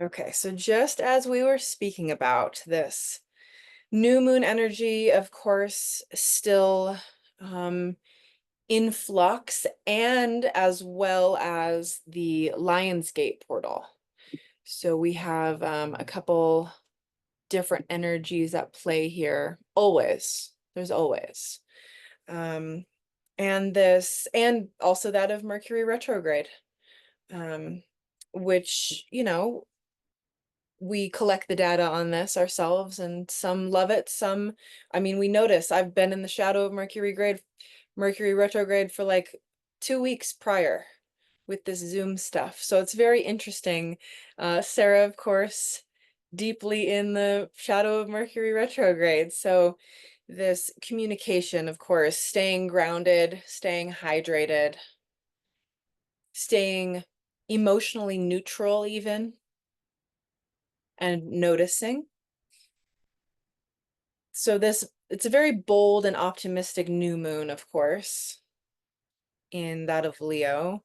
Okay, so just as we were speaking about this new moon energy, of course, still um, in flux, and as well as the Lionsgate portal. So we have a couple different energies at play here. Always, there's always. Um, and also that of Mercury retrograde, um, which, we collect the data on this ourselves, and some love it, some, I mean, we notice I've been in the shadow of Mercury retrograde for like 2 weeks prior with this Zoom stuff. So it's very interesting. Sarah, of course, deeply in the shadow of Mercury retrograde. So this communication, of course, staying grounded, staying hydrated, staying emotionally neutral even, and noticing. So it's a very bold and optimistic new moon, of course, in that of Leo.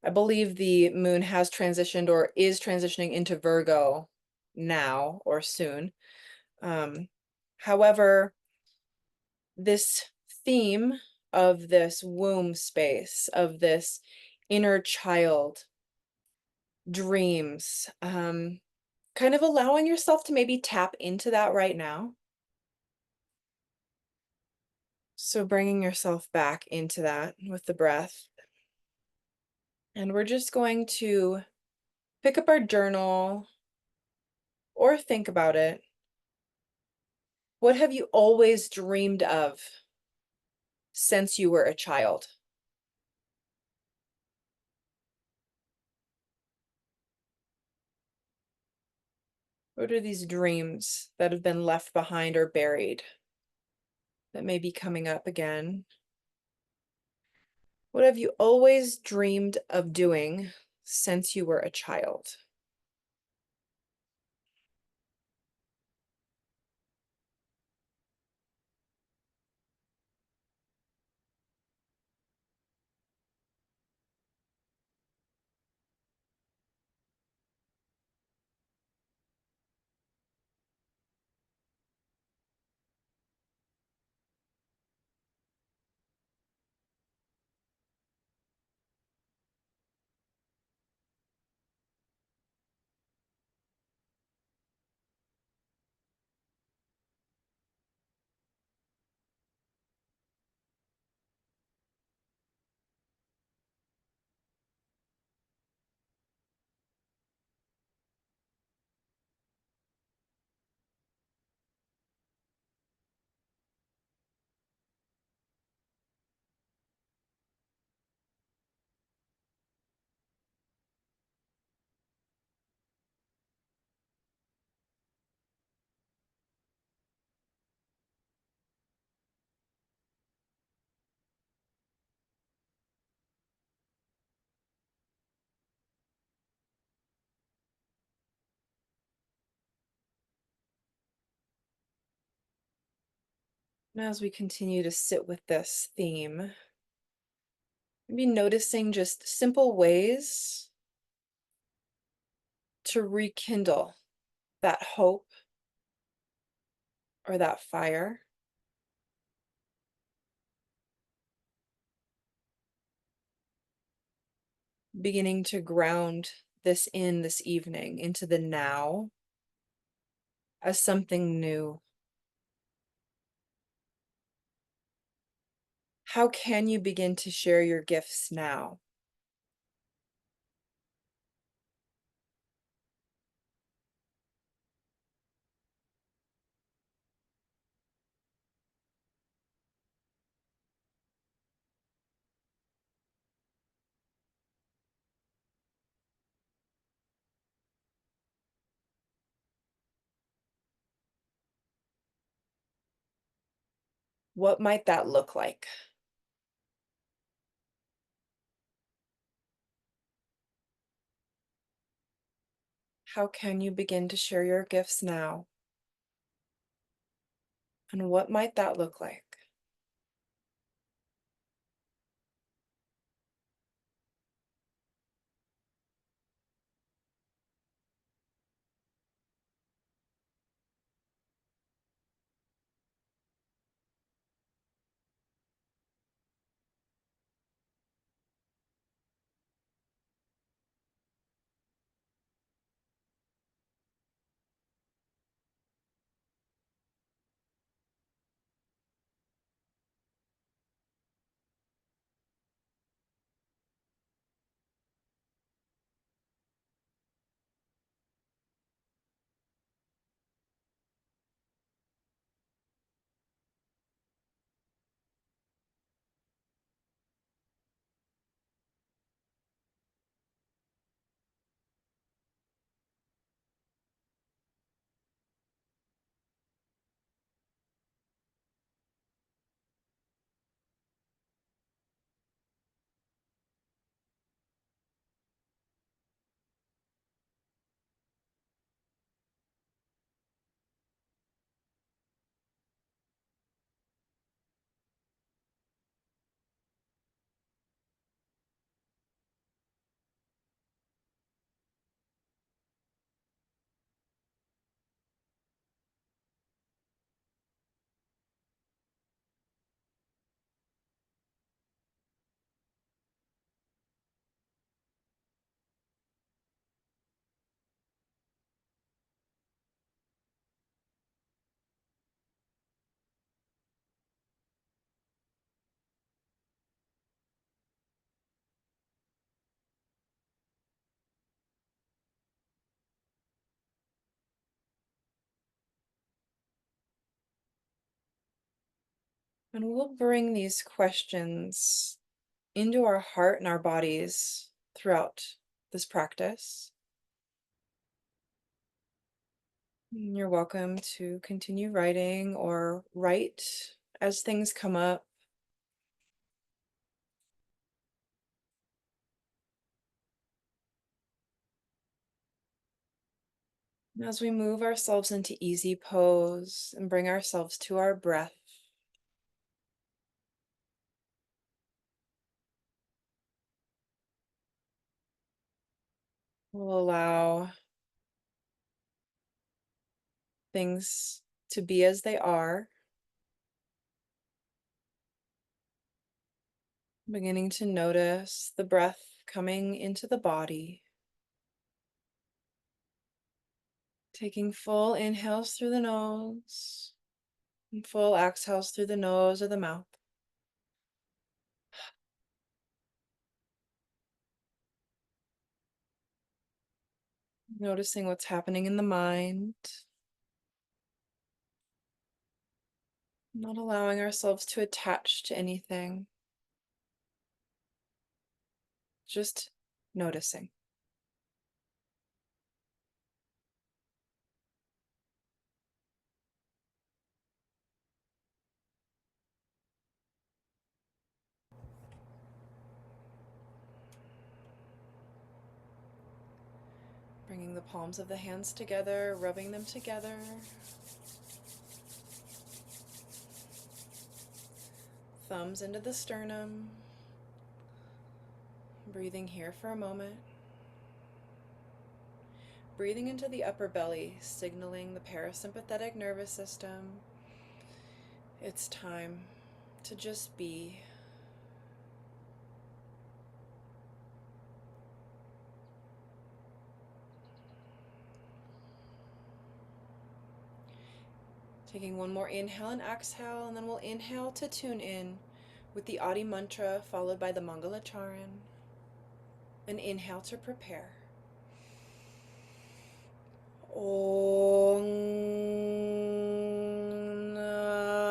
I believe the moon has transitioned or is transitioning into Virgo now or soon. Um, However, this theme of this womb space, of this inner child, dreams, kind of allowing yourself to maybe tap into that right now. So bringing yourself back into that with the breath. And we're just going to pick up our journal or think about it. What have you always dreamed of since you were a child? What are these dreams that have been left behind or buried that may be coming up again? What have you always dreamed of doing since you were a child? And as we continue to sit with this theme, maybe noticing just simple ways to rekindle that hope or that fire. Beginning to ground this in this evening into the now as something new. How can you begin to share your gifts now? What might that look like? How can you begin to share your gifts now? And what might that look like? And we'll bring these questions into our heart and our bodies throughout this practice. And you're welcome to continue writing or write as things come up. As we move ourselves into easy pose and bring ourselves to our breath, we'll allow things to be as they are, beginning to notice the breath coming into the body, taking full inhales through the nose and full exhales through the nose or the mouth. Noticing what's happening in the mind, not allowing ourselves to attach to anything, just noticing. Bringing the palms of the hands together, rubbing them together. Thumbs into the sternum. Breathing here for a moment. Breathing into the upper belly, signaling the parasympathetic nervous system. It's time to just be. Taking one more inhale and exhale, and then we'll inhale to tune in with the Adi mantra followed by the Mangala Charan. An inhale to prepare. Om Namo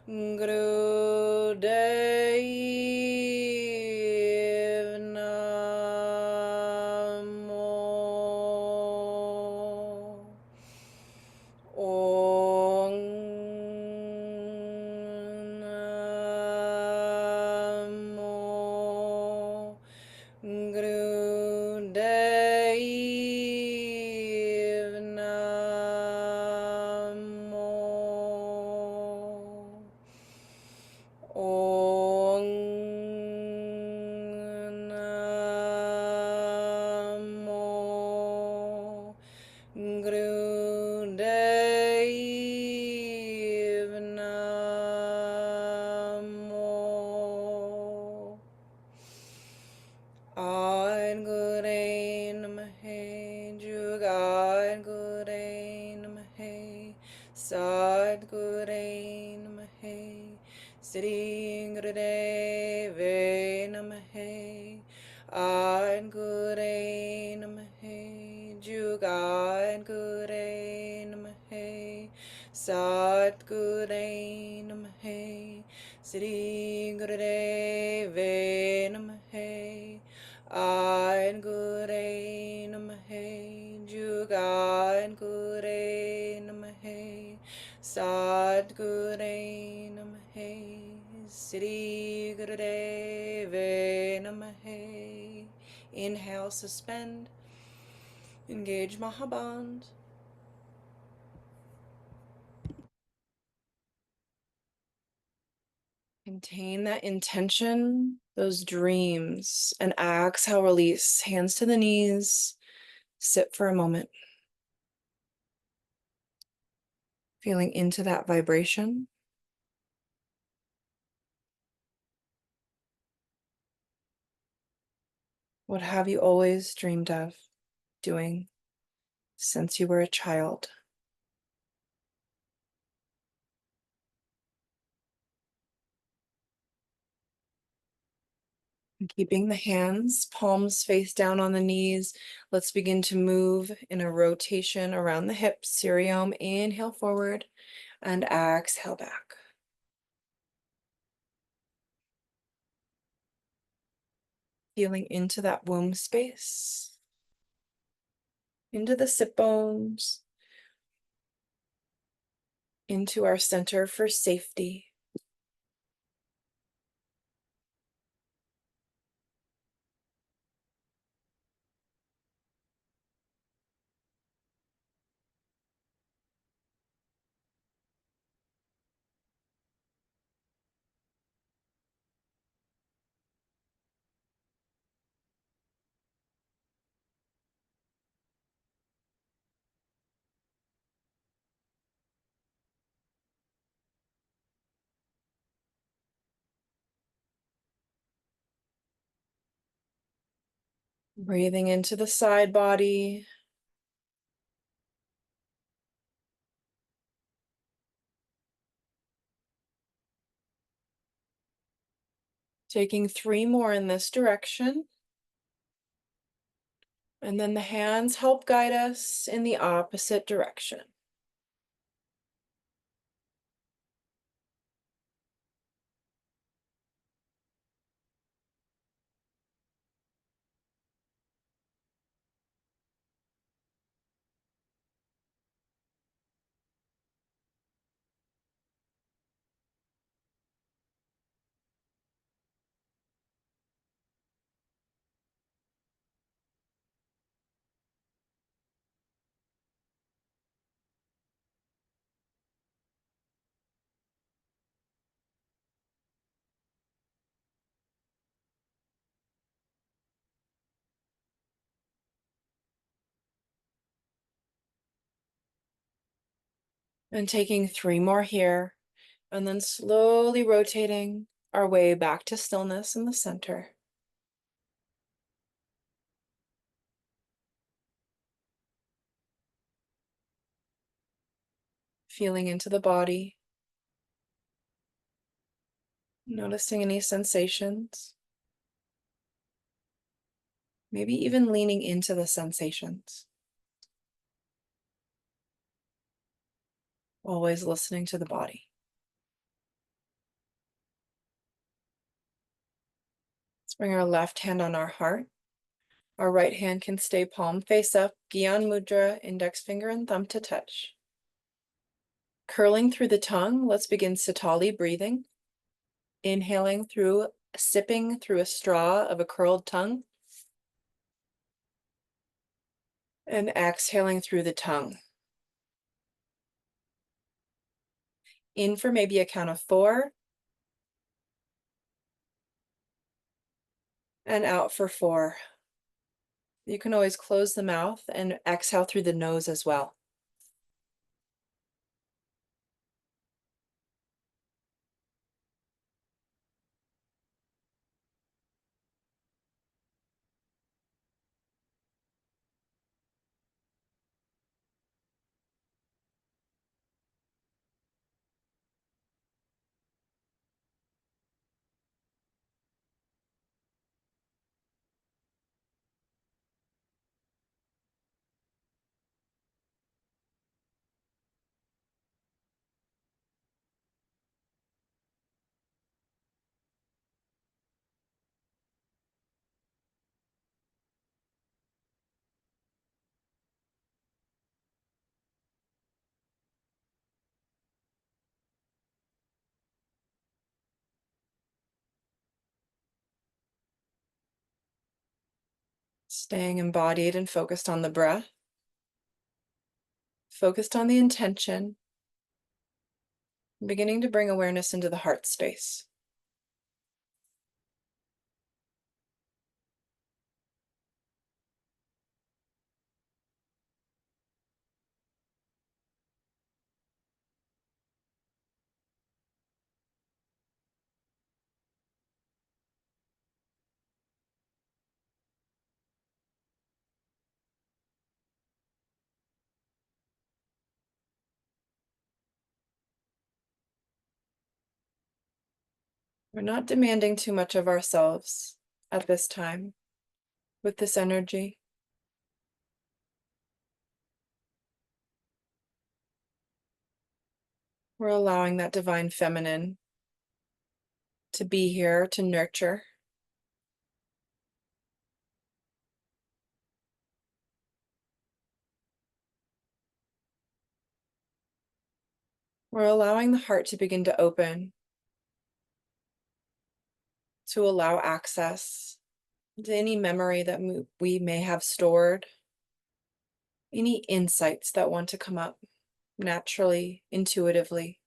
Gurudev Namo. Om Namo Gurudev Namo. Om Namo Gurudev Namo. Ad Gure Namahe, Jugad Gure Namahe, Sad Gure Namahe, Sri Gurudeve Namahe, Ad Gure Namahe, Jugad Gure Namahe, Sad Gure Namahe, Sri Gurudeve Namahe, Ad Gure Namahe, Jugad Gure Namahe, Sad Gure Namahe, Sri Gurudeve Namahe. Inhale, suspend, engage Mahaband. Contain that intention, those dreams, and exhale, release. Hands to the knees. Sit for a moment. Feeling into that vibration. What have you always dreamed of doing since you were a child? Keeping the hands, palms face down on the knees, let's begin to move in a rotation around the hips. Siriom, inhale forward and exhale back. Feeling into that womb space, into the sit bones, into our center for safety. Breathing into the side body. Taking 3 more in this direction. And then the hands help guide us in the opposite direction. And taking 3 more here, and then slowly rotating our way back to stillness in the center. Feeling into the body, noticing any sensations, maybe even leaning into the sensations. Always listening to the body. Let's bring our left hand on our heart. Our right hand can stay palm face up, Gyan Mudra, index finger and thumb to touch. Curling through the tongue, let's begin Sitali breathing. Inhaling through, sipping through a straw of a curled tongue. And exhaling through the tongue. In for maybe a count of 4. And out for 4. You can always close the mouth and exhale through the nose as well. Staying embodied and focused on the breath. Focused on the intention. Beginning to bring awareness into the heart space. We're not demanding too much of ourselves at this time with this energy. We're allowing that divine feminine to be here to nurture. We're allowing the heart to begin to open, to allow access to any memory that we may have stored, any insights that want to come up naturally, intuitively.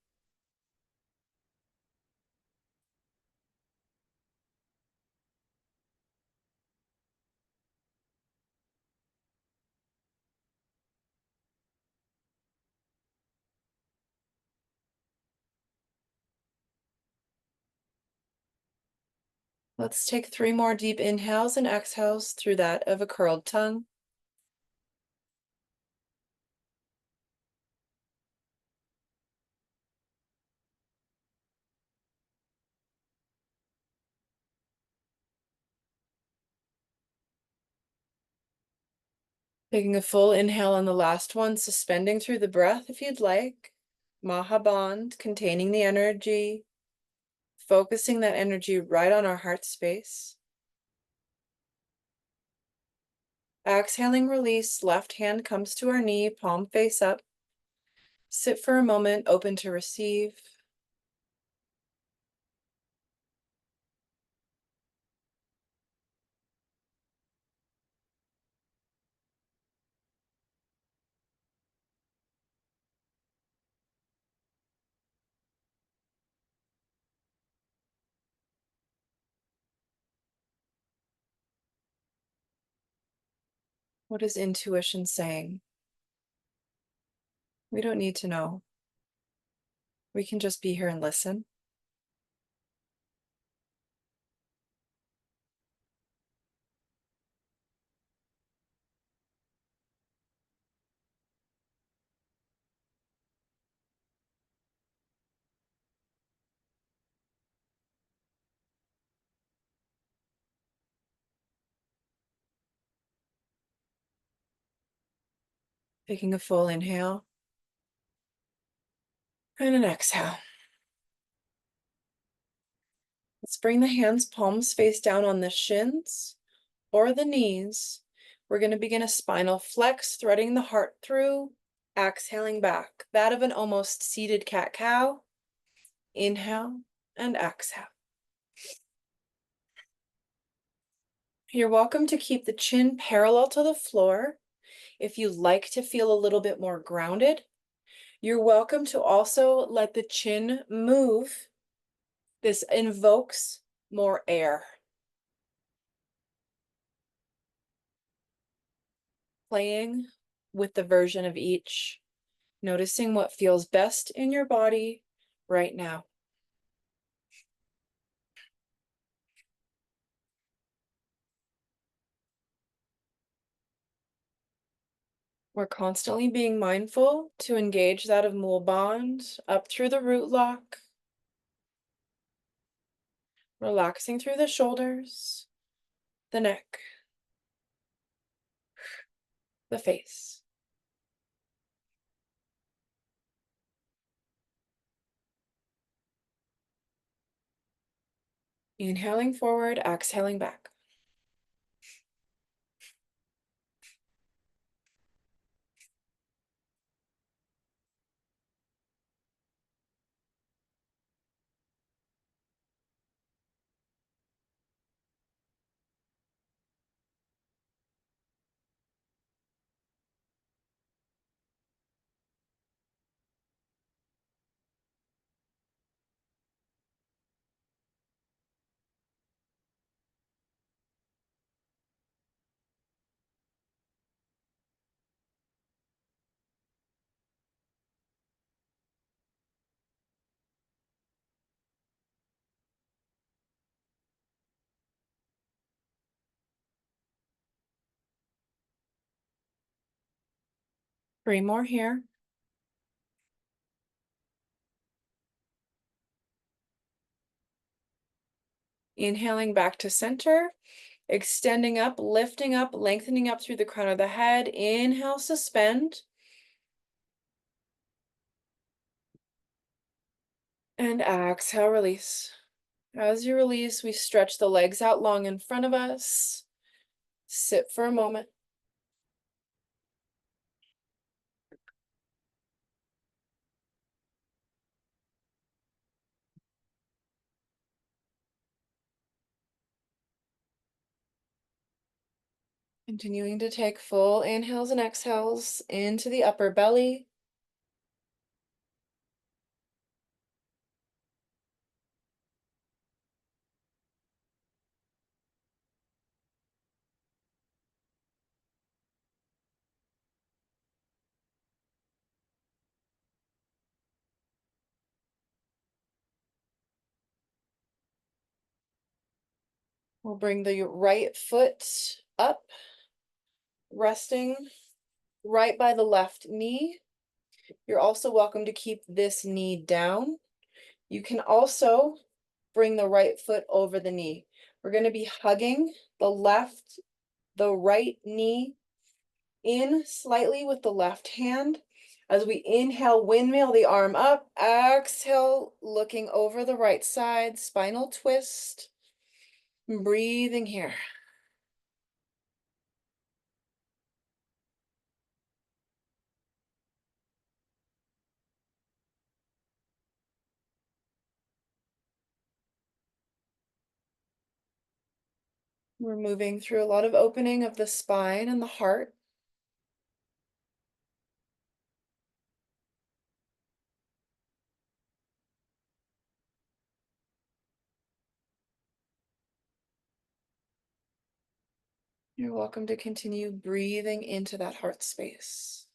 Let's take 3 more deep inhales and exhales through that of a curled tongue. Taking a full inhale on the last one, suspending through the breath if you'd like. Mahaband, containing the energy, focusing that energy right on our heart space. Exhaling, release, left hand comes to our knee, palm face up. Sit for a moment, open to receive. What is intuition saying? We don't need to know. We can just be here and listen. Taking a full inhale and an exhale. Let's bring the hands, palms face down on the shins or the knees. We're going to begin a spinal flex, threading the heart through, exhaling back. That of an almost seated cat-cow. Inhale and exhale. You're welcome to keep the chin parallel to the floor. If you like to feel a little bit more grounded, you're welcome to also let the chin move. This invokes more air. Playing with the version of each, noticing what feels best in your body right now. We're constantly being mindful to engage that of Mul Bond up through the root lock, relaxing through the shoulders, the neck, the face. Inhaling forward, exhaling back. 3 more here. Inhaling back to center, extending up, lifting up, lengthening up through the crown of the head. Inhale, suspend. And exhale, release. As you release, we stretch the legs out long in front of us. Sit for a moment. Continuing to take full inhales and exhales into the upper belly. We'll bring the right foot up, resting right by the left knee. You're also welcome to keep this knee down. You can also bring the right foot over the knee. We're going to be hugging the right knee in slightly with the left hand. As we inhale, windmill the arm up. Exhale, looking over the right side, spinal twist. Breathing here. We're moving through a lot of opening of the spine and the heart. You're welcome to continue breathing into that heart space.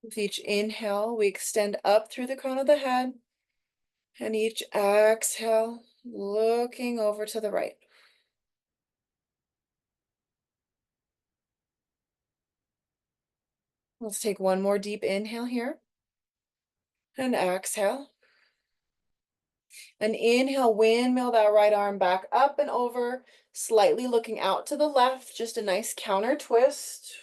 With each inhale, we extend up through the crown of the head, and each exhale, looking over to the right. Let's take one more deep inhale here, and exhale. And inhale, windmill that right arm back up and over, slightly looking out to the left, just a nice counter twist.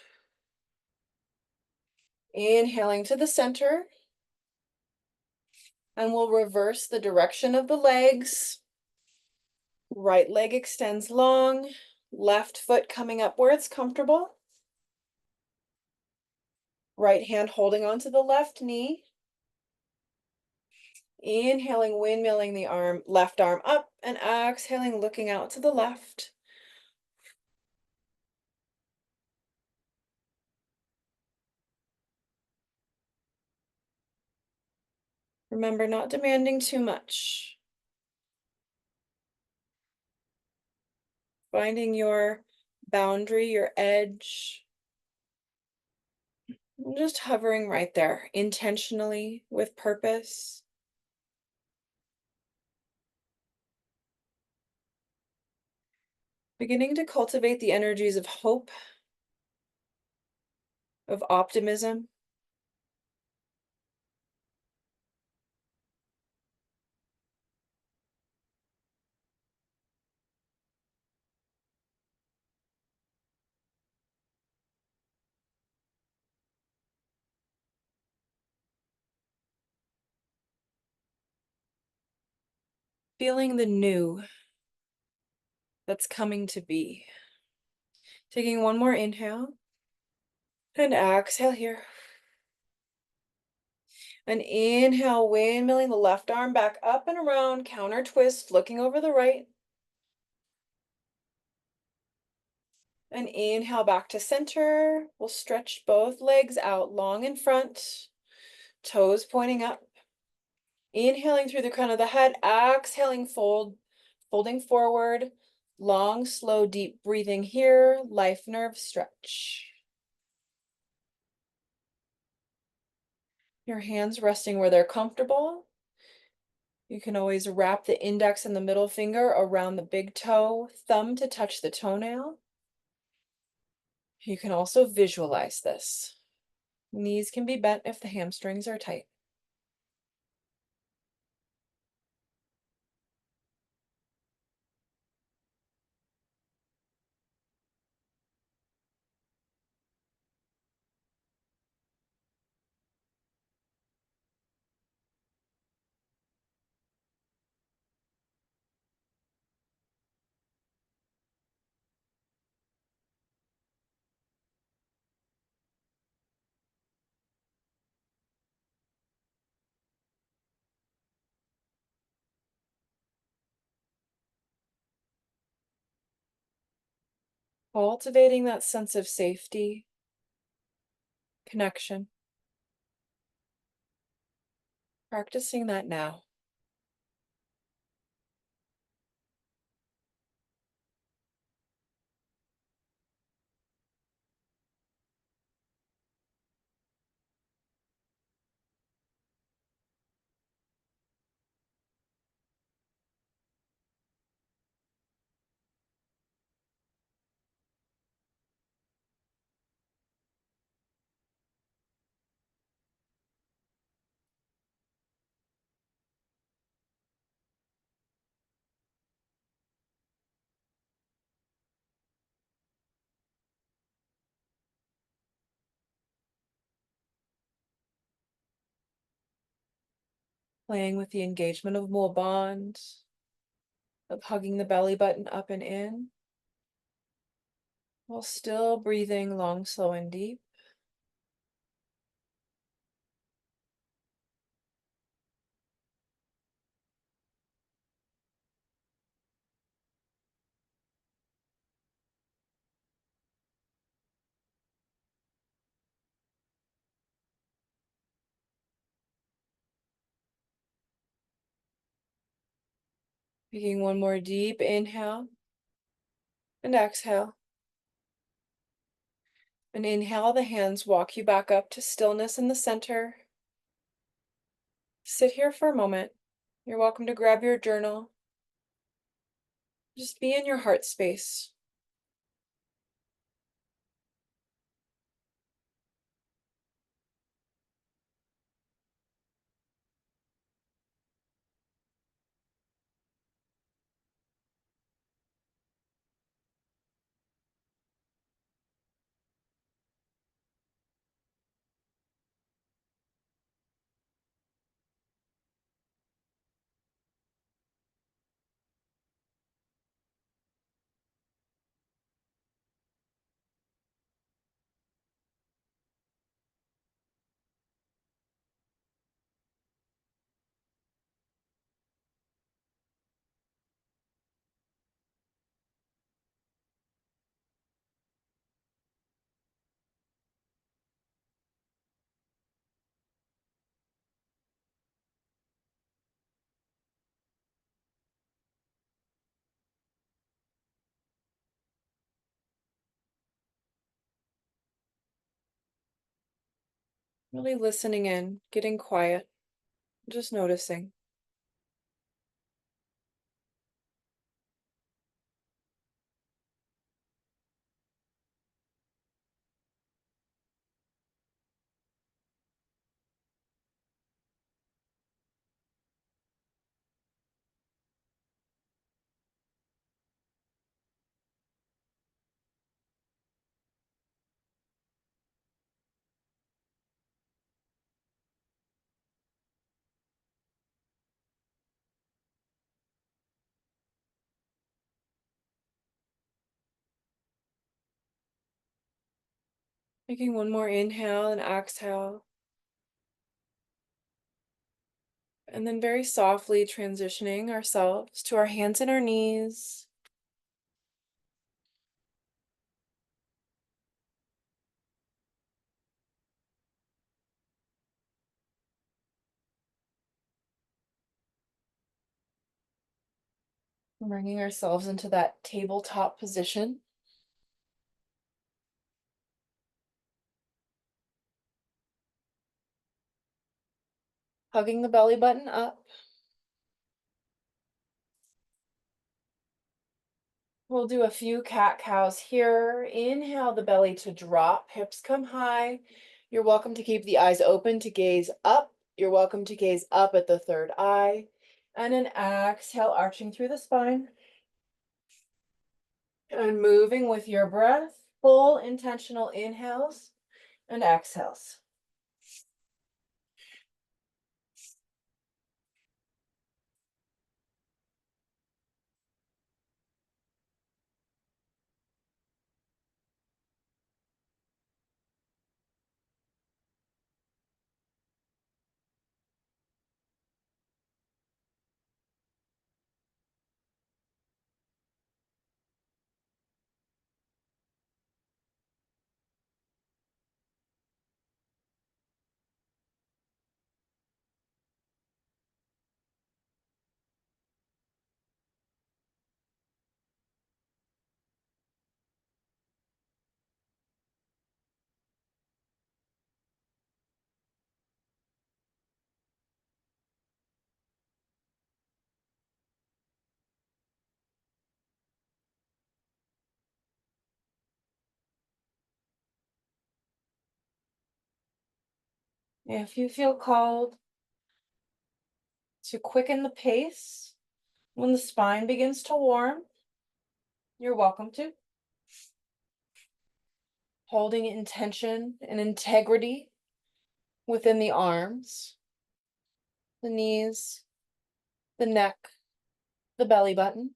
Inhaling to the center. And we'll reverse the direction of the legs. Right leg extends long, left foot coming up where it's comfortable. Right hand holding onto the left knee. Inhaling, windmilling the left arm up, and exhaling, looking out to the left. Remember, not demanding too much. Finding your boundary, your edge. Just hovering right there, intentionally, with purpose. Beginning to cultivate the energies of hope, of optimism. Feeling the new that's coming to be. Taking one more inhale and exhale here. And inhale, windmilling the left arm back up and around, counter twist, looking over the right. And inhale back to center. We'll stretch both legs out long in front, toes pointing up. Inhaling through the crown of the head, exhaling, folding forward, Long, slow, deep breathing here. Life nerve stretch. Your hands resting where they're comfortable. You can always wrap the index and the middle finger around the big toe, thumb to touch the toenail. You can also visualize this. Knees can be bent if the hamstrings are tight. Cultivating that sense of safety, connection, practicing that now. Playing with the engagement of more bonds, of hugging the belly button up and in, while still breathing long, slow, and deep. Taking one more deep inhale and exhale. And inhale, the hands walk you back up to stillness in the center. Sit here for a moment. You're welcome to grab your journal. Just be in your heart space. Really listening in, getting quiet, just noticing. Taking one more inhale and exhale. And then very softly transitioning ourselves to our hands and our knees. Bringing ourselves into that tabletop position. Hugging the belly button up. We'll do a few cat-cows here. Inhale the belly to drop, hips come high. You're welcome to keep the eyes open to gaze up. You're welcome to gaze up at the third eye. And an exhale, arching through the spine. And moving with your breath, full intentional inhales and exhales. If you feel called to quicken the pace when the spine begins to warm, you're welcome to. Holding intention and integrity within the arms, the knees, the neck, the belly button.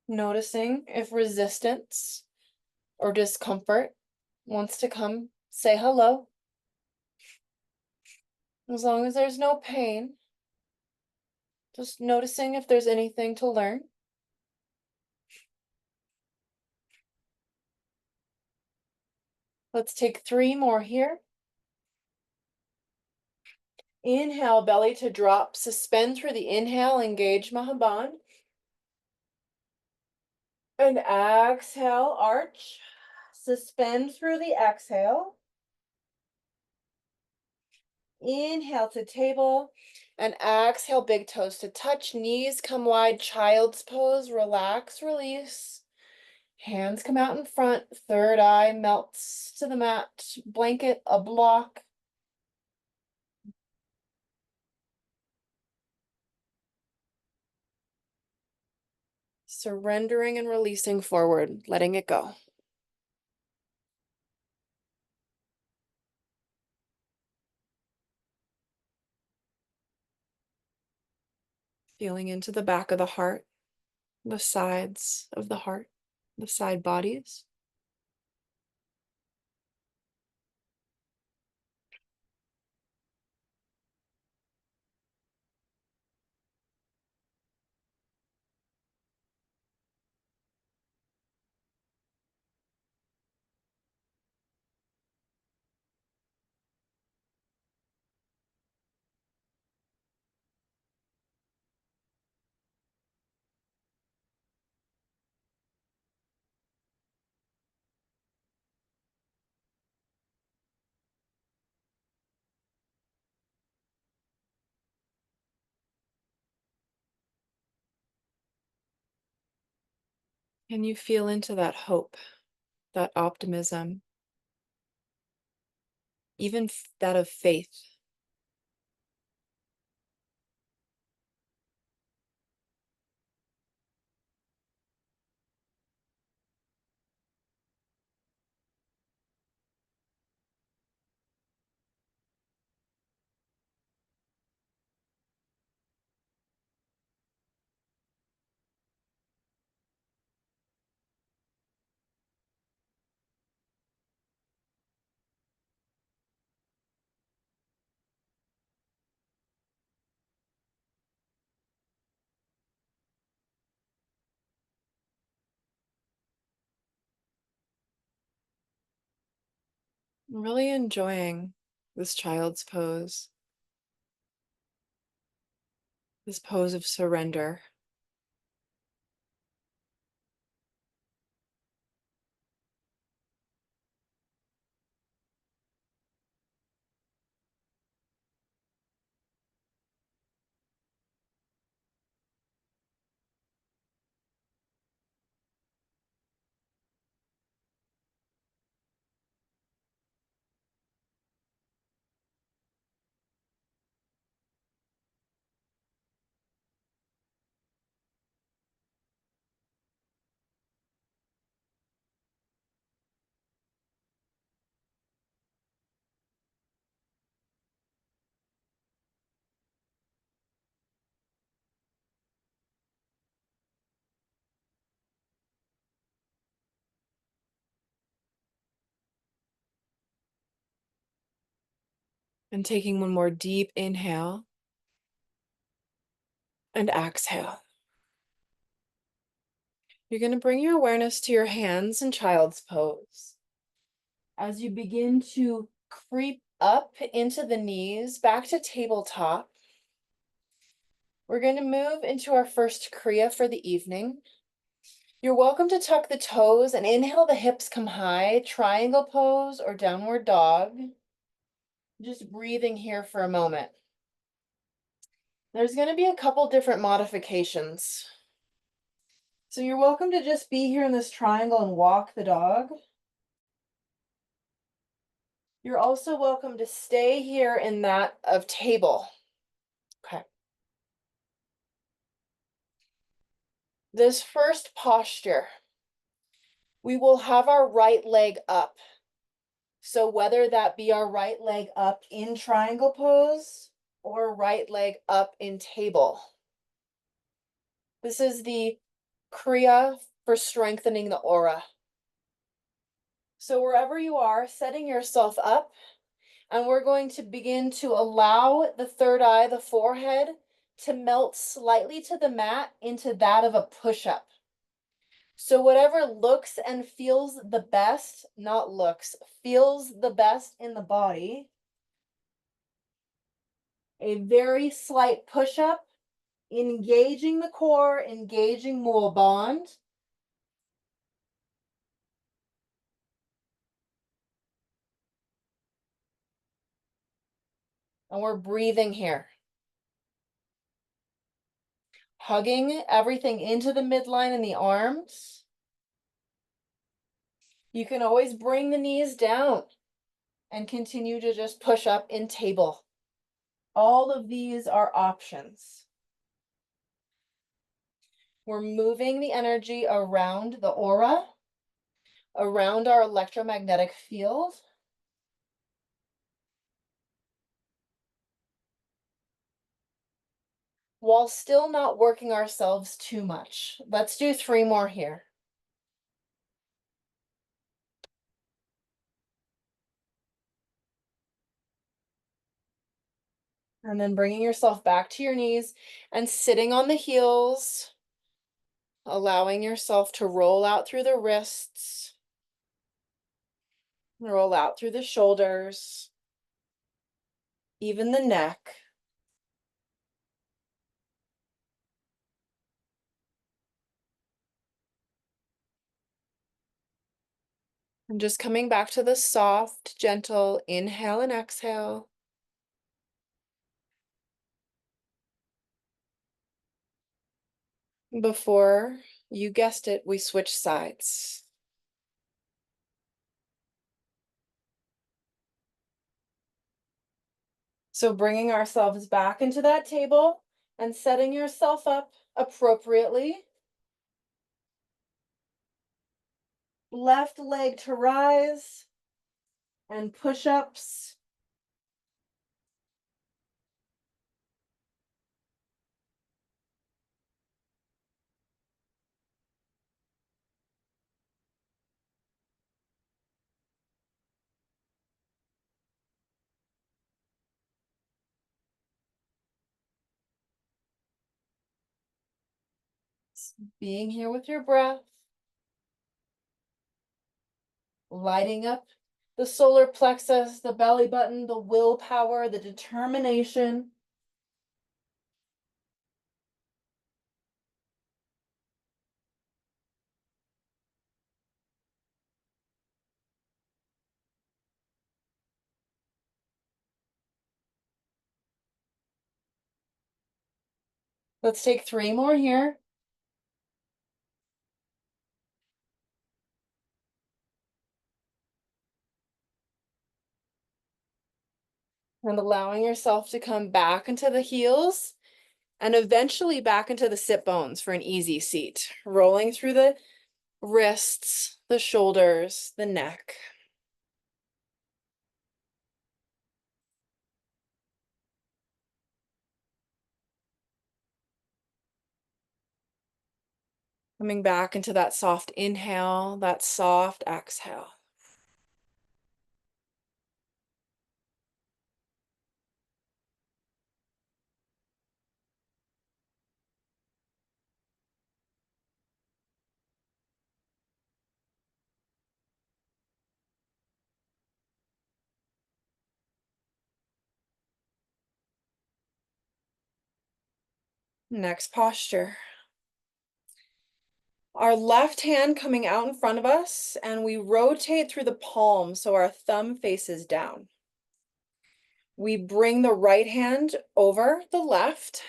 Noticing if resistance or discomfort wants to come say hello. As long as there's no pain, just noticing if there's anything to learn. Let's take 3 more here. Inhale, belly to drop, suspend through the inhale, engage Mahaband. And exhale, arch, suspend through the exhale. Inhale to table, and exhale, big toes to touch, knees come wide, child's pose, relax, release. Hands come out in front, third eye melts to the mat, blanket a block. Surrendering and releasing forward, letting it go. Feeling into the back of the heart, the sides of the heart, the side bodies. Can you feel into that hope, that optimism, even that of faith? I'm really enjoying this child's pose, this pose of surrender. And taking one more deep inhale and exhale. You're going to bring your awareness to your hands in child's pose. As you begin to creep up into the knees, back to tabletop, we're going to move into our first Kriya for the evening. You're welcome to tuck the toes and inhale, the hips come high, triangle pose or downward dog. Just breathing here for a moment. There's going to be a couple different modifications. So you're welcome to just be here in this triangle and walk the dog. You're also welcome to stay here in that of table. Okay. This first posture, we will have our right leg up. So whether that be our right leg up in triangle pose or right leg up in table. This is the Kriya for strengthening the aura. So wherever you are, setting yourself up, and we're going to begin to allow the third eye, the forehead, to melt slightly to the mat into that of a push-up. So whatever looks and feels the best, not looks, feels the best in the body, a very slight push-up, engaging the core, engaging Mul Bond. And we're breathing here. Hugging everything into the midline in the arms. You can always bring the knees down and continue to just push up in table. All of these are options. We're moving the energy around the aura, around our electromagnetic field. While still not working ourselves too much. Let's do 3 more here. And then bringing yourself back to your knees and sitting on the heels, allowing yourself to roll out through the wrists, roll out through the shoulders, even the neck. And just coming back to the soft, gentle inhale and exhale. Before, you guessed it, we switch sides. So bringing ourselves back into that table and setting yourself up appropriately. Left leg to rise and push-ups. Being here with your breath. Lighting up the solar plexus, the belly button, the willpower, the determination. Let's take 3 more here. And allowing yourself to come back into the heels and eventually back into the sit bones for an easy seat. Rolling through the wrists, the shoulders, the neck. Coming back into that soft inhale, that soft exhale. Next posture. Our left hand coming out in front of us, and we rotate through the palm so our thumb faces down. We bring the right hand over the left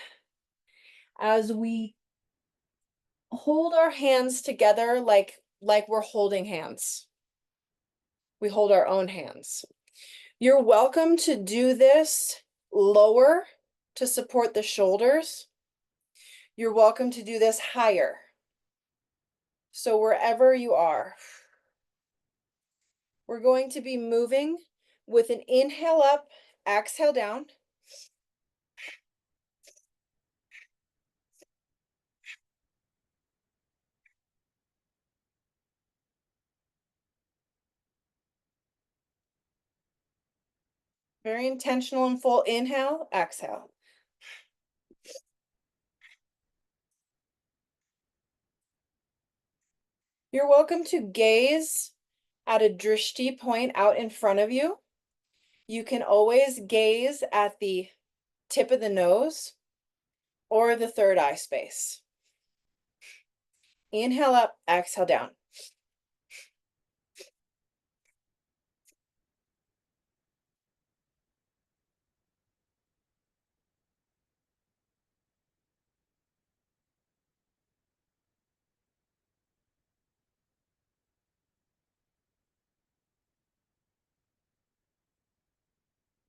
as we hold our hands together like we're holding hands. We hold our own hands. You're welcome to do this lower to support the shoulders. You're welcome to do this higher. So wherever you are, we're going to be moving with an inhale up, exhale down. Very intentional and full inhale, exhale. You're welcome to gaze at a drishti point out in front of you. You can always gaze at the tip of the nose or the third eye space. Inhale up, exhale down.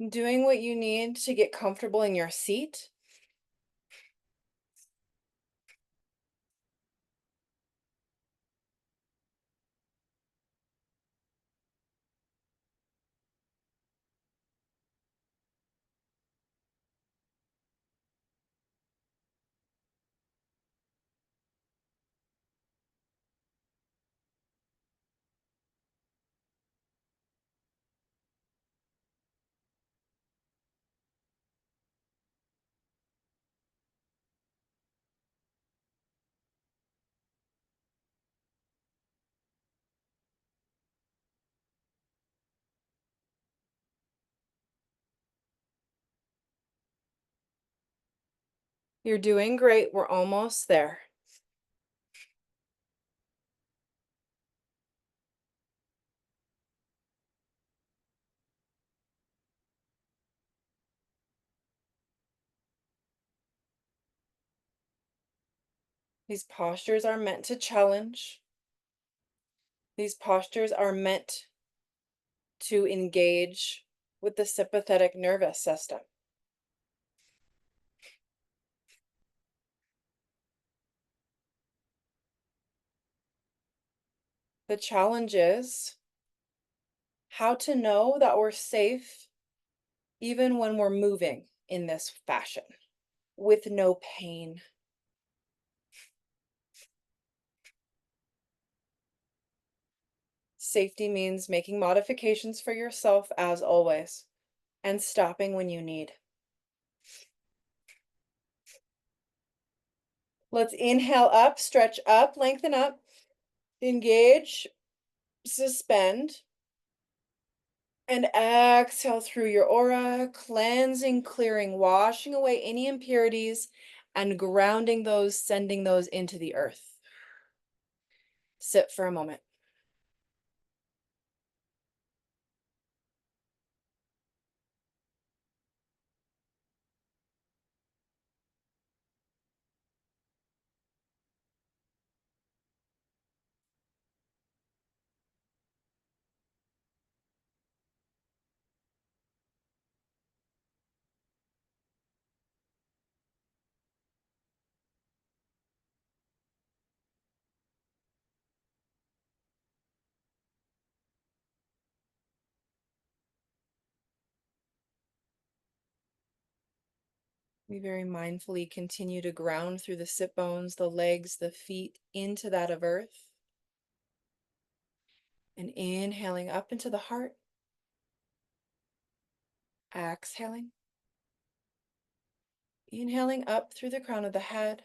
Doing what you need to get comfortable in your seat. You're doing great. We're almost there. These postures are meant to challenge. These postures are meant to engage with the sympathetic nervous system. The challenge is how to know that we're safe even when we're moving in this fashion with no pain. Safety means making modifications for yourself as always and stopping when you need. Let's inhale up, stretch up, lengthen up, engage, suspend. And exhale through your aura, cleansing, clearing, washing away any impurities and grounding those, sending those into the earth. Sit for a moment. We very mindfully continue to ground through the sit bones, the legs, the feet into that of earth. And inhaling up into the heart, exhaling. Inhaling up through the crown of the head,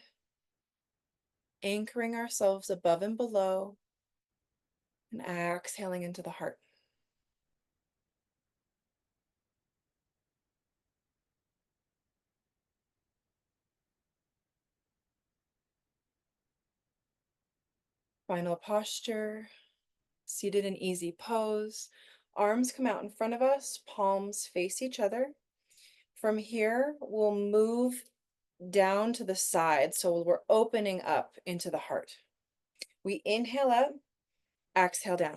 anchoring ourselves above and below, and exhaling into the heart. Final posture, seated in easy pose. Arms come out in front of us, palms face each other. From here, we'll move down to the side, so we're opening up into the heart. We inhale up, exhale down.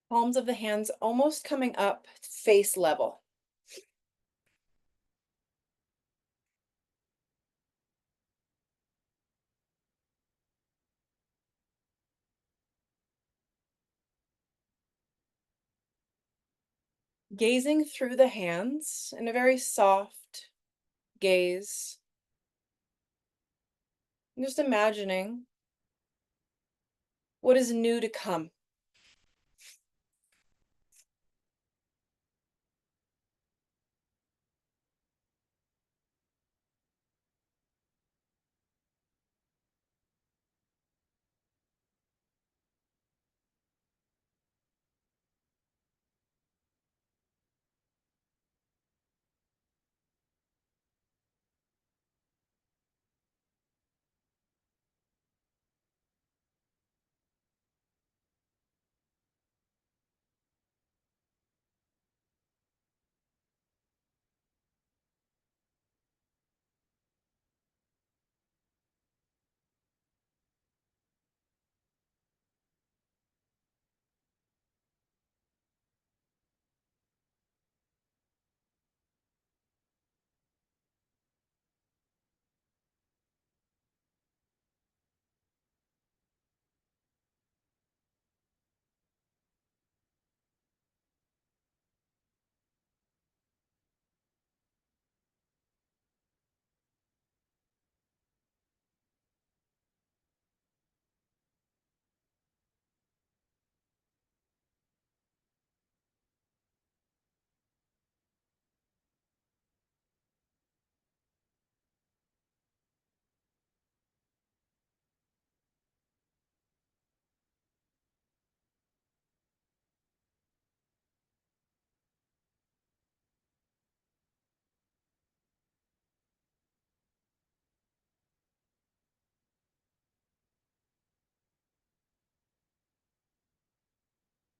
Palms of the hands almost coming up face level. Gazing through the hands in a very soft gaze. Just imagining what is new to come.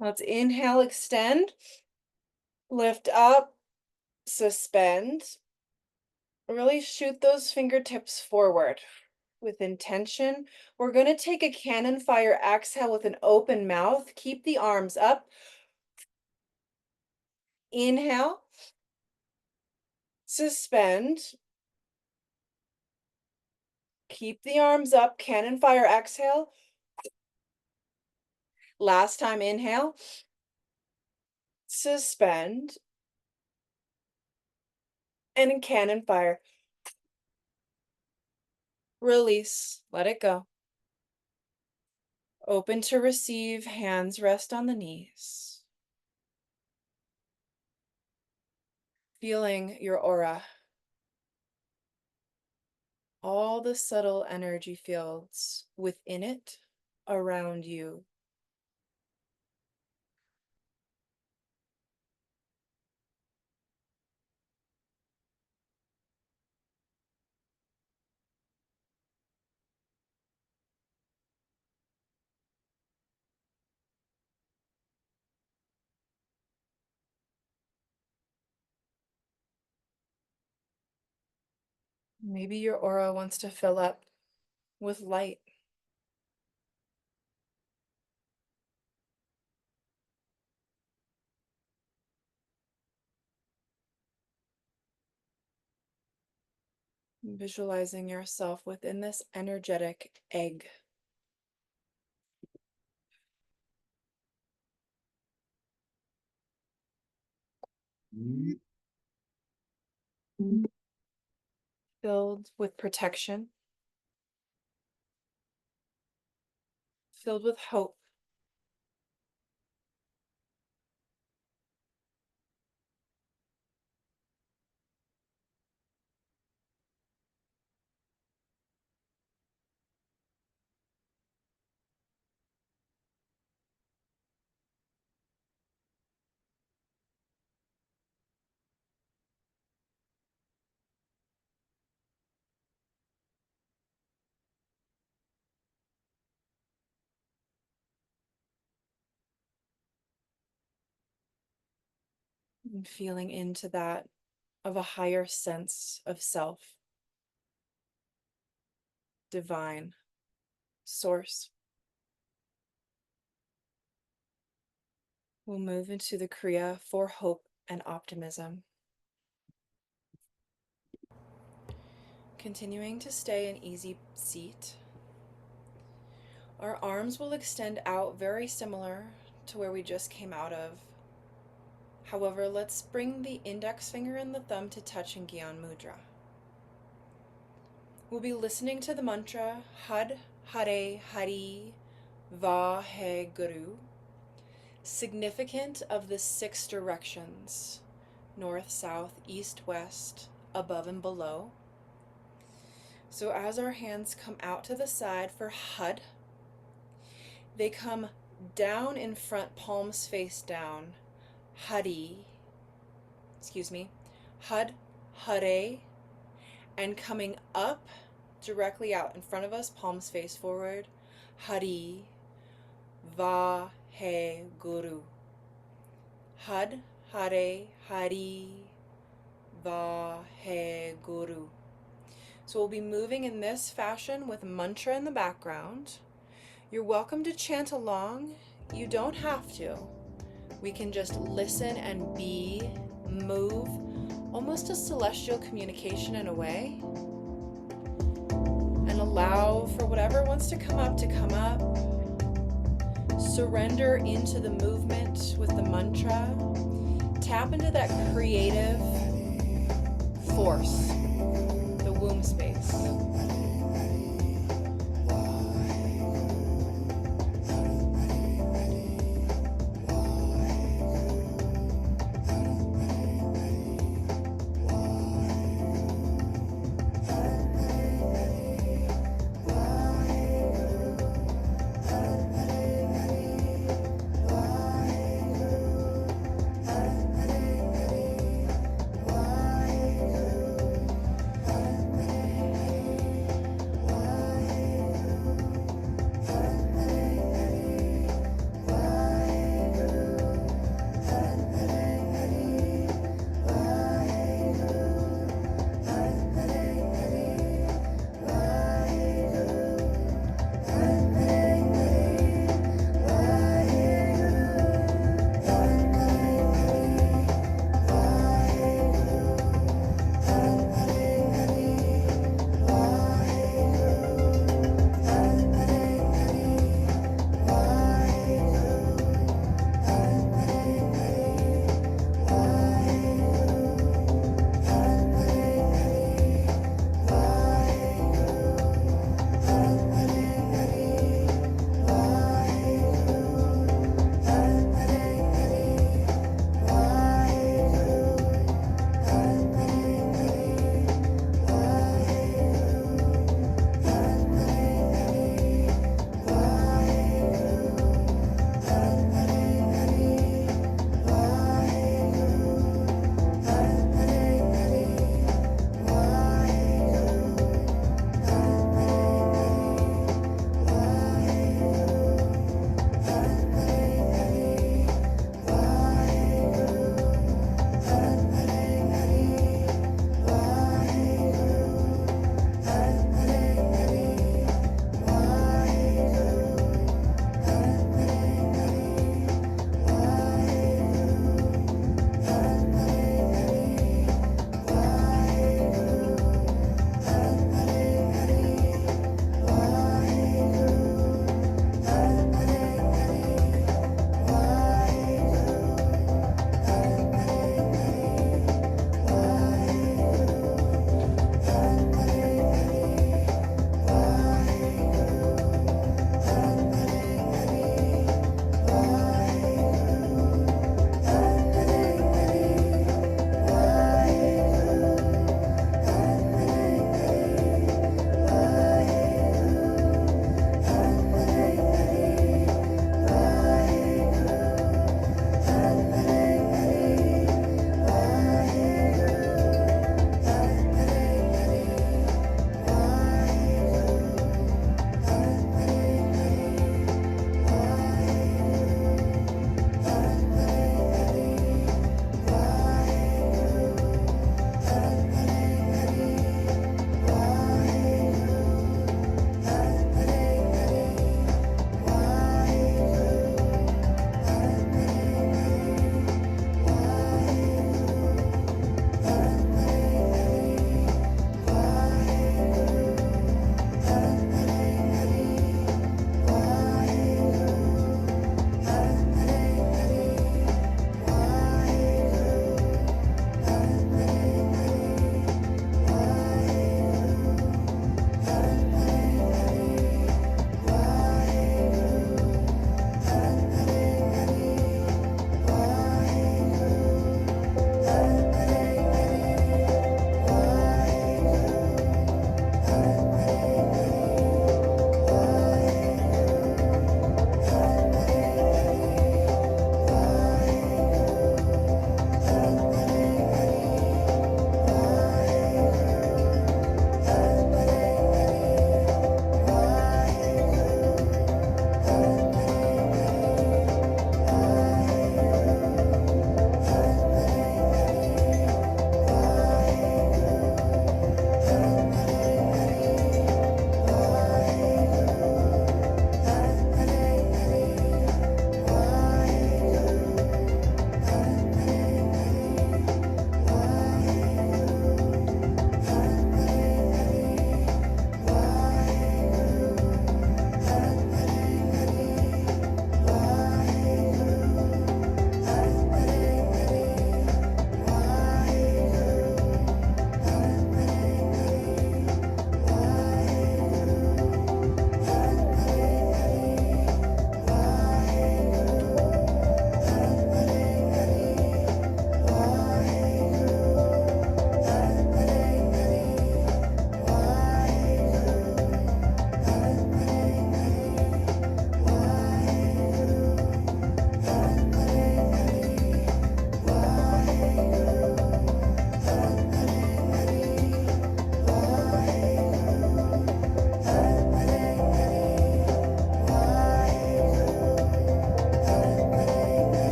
Let's inhale, extend, lift up, suspend. Really shoot those fingertips forward with intention. We're going to take a cannon fire exhale with an open mouth. Keep the arms up. Inhale, suspend. Keep the arms up. Cannon fire exhale. Last time, inhale, suspend, and cannon fire. Release. Let it go. Open to receive. Hands rest on the knees. Feeling your aura. All the subtle energy fields within it, around you. Maybe your aura wants to fill up with light. Visualizing yourself within this energetic egg. Filled with protection, filled with hope. And feeling into that of a higher sense of self, divine, source. We'll move into the Kriya for hope and optimism. Continuing to stay in easy seat. Our arms will extend out very similar to where we just came out of. However, let's bring the index finger and the thumb to touch in Gyan Mudra. We'll be listening to the mantra Had Hare Hari Va He Guru, significant of the 6 directions: north, south, east, west, above and below. So as our hands come out to the side for Had, they come down in front, palms face down. Had, Hare, and coming up directly out in front of us, palms face forward. Hari, Va, He, Guru. Had, Hare, Hari, Va, He, Guru. So we'll be moving in this fashion with mantra in the background. You're welcome to chant along. You don't have to. We can just listen and move, almost a celestial communication in a way, and allow for whatever wants to come up. Surrender into the movement with the mantra. Tap into that creative force, the womb space.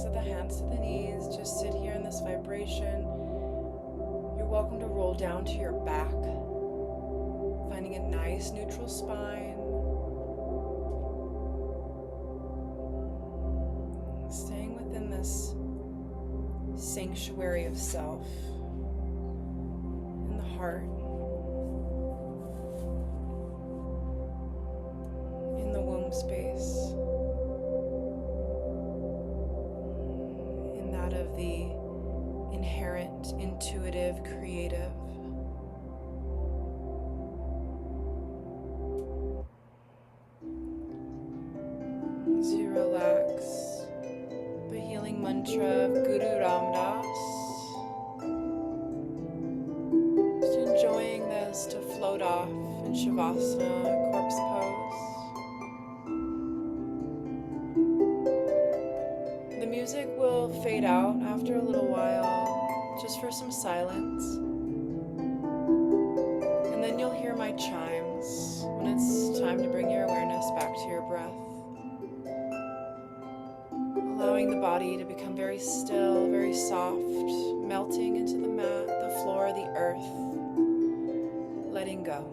of the hands to the knees. Just sit here in this vibration. You're welcome to roll down to your back, finding a nice neutral spine. Staying within this sanctuary of self, in the heart, in the womb space, in that of the inherent, intuitive, creative. As you relax, the healing mantra of Guru Ramdas. Just enjoying this to float off in Shavasana, corpse pose. The music will fade out after a little while, just for some silence. And then you'll hear my chimes when it's time to bring your awareness back to your breath. Allowing the body to become very still, very soft, melting into the mat, the floor, the earth, letting go.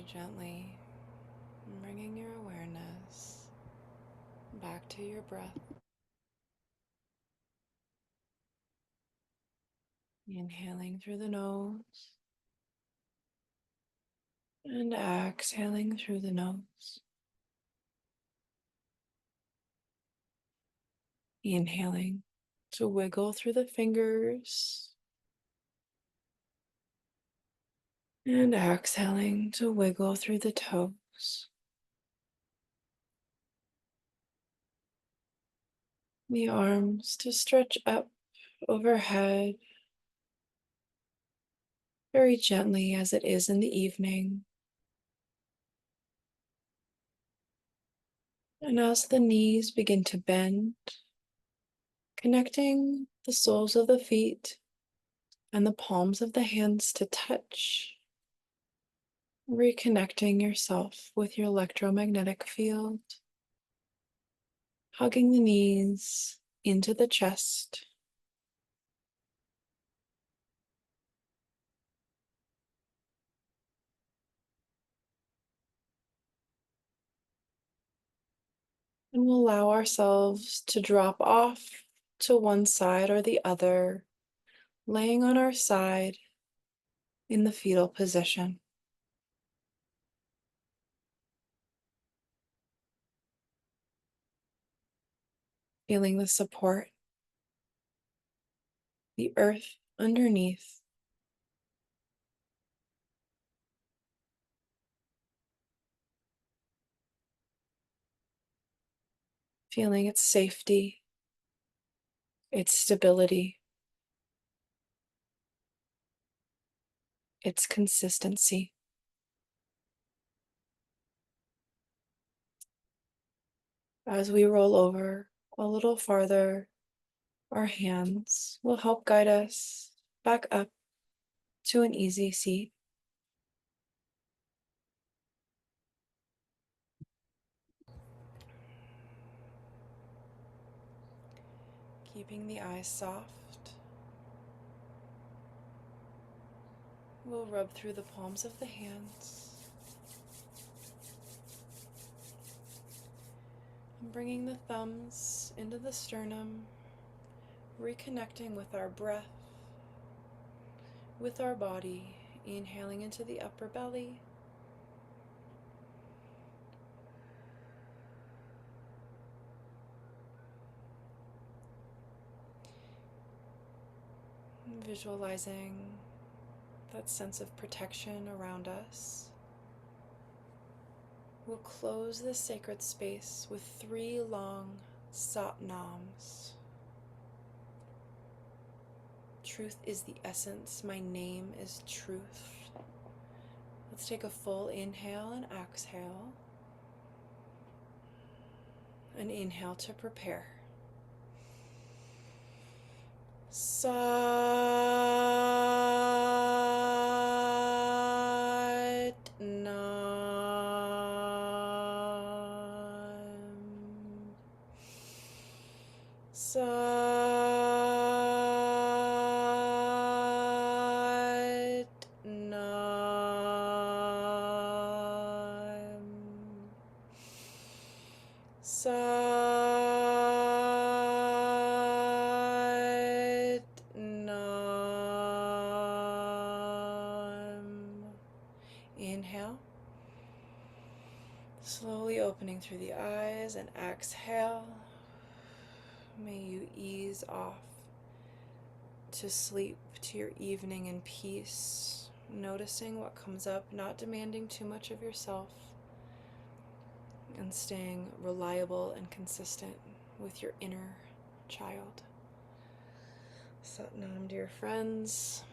very gently bringing your awareness back to your breath. Inhaling through the nose and exhaling through the nose. Inhaling to wiggle through the fingers and exhaling to wiggle through the toes. The arms to stretch up overhead very gently as it is in the evening. And as the knees begin to bend, connecting the soles of the feet and the palms of the hands to touch, reconnecting yourself with your electromagnetic field, hugging the knees into the chest. And we'll allow ourselves to drop off to one side or the other, laying on our side in the fetal position. Feeling the support, the earth underneath. Feeling its safety, its stability, its consistency. As we roll over a little farther, our hands will help guide us back up to an easy seat. Keeping the eyes soft, we'll rub through the palms of the hands, bringing the thumbs into the sternum, reconnecting with our breath, with our body, inhaling into the upper belly, visualizing that sense of protection around us. We'll close this sacred space with 3 long Satnams. Truth is the essence. My name is truth. Let's take a full inhale and exhale. An inhale to prepare. Sat Nam. Sat Nam. Sat Nam. Inhale. Slowly opening through the eyes and exhale. May you ease off to sleep, to your evening in peace, noticing what comes up, not demanding too much of yourself, and staying reliable and consistent with your inner child. Satnam, dear friends.